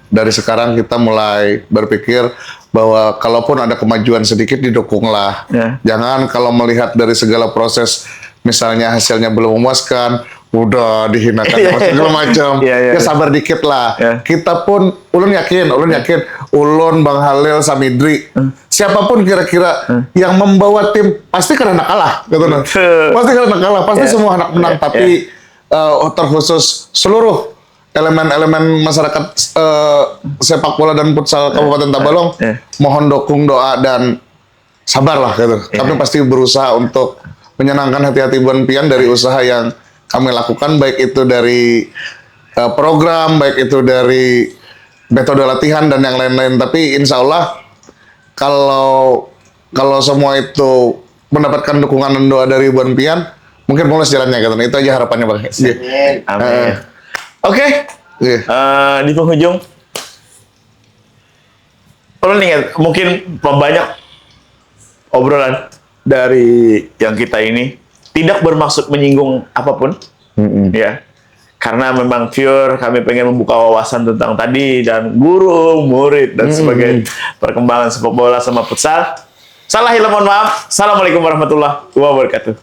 Dari sekarang kita mulai berpikir bahwa kalaupun ada kemajuan sedikit, didukunglah. Jangan kalau melihat dari segala proses, misalnya hasilnya belum memuaskan, udah dihinakan segala macam. Ya sabar dikit lah. Kita pun, ulun yakin, ulun, Bang Halil, Samidri, siapapun kira-kira yang membawa tim pasti karena kalah, gitu nah. Pasti karena kalah, pasti semua anak menang. Tapi terkhusus seluruh elemen-elemen masyarakat sepak bola dan futsal Kabupaten Tabalong, mohon dukung, doa, dan sabarlah gitu. Kami pasti berusaha untuk menyenangkan hati-hati Buan Pian dari usaha yang kami lakukan, baik itu dari program, baik itu dari metode latihan dan yang lain-lain. Tapi insya Allah kalau semua itu mendapatkan dukungan dan doa dari Buan Pian, mungkin mulai jalannya gitu. Itu aja harapannya Bang. Amin. Oke, di penghujung, perlu ingat, mungkin banyak obrolan dari yang kita ini tidak bermaksud menyinggung apapun, ya, karena memang pure kami pengen membuka wawasan tentang tadi dan guru, murid dan sebagainya, perkembangan sepak bola sama futsal. Salah, mohon maaf. Assalamualaikum warahmatullahi wabarakatuh.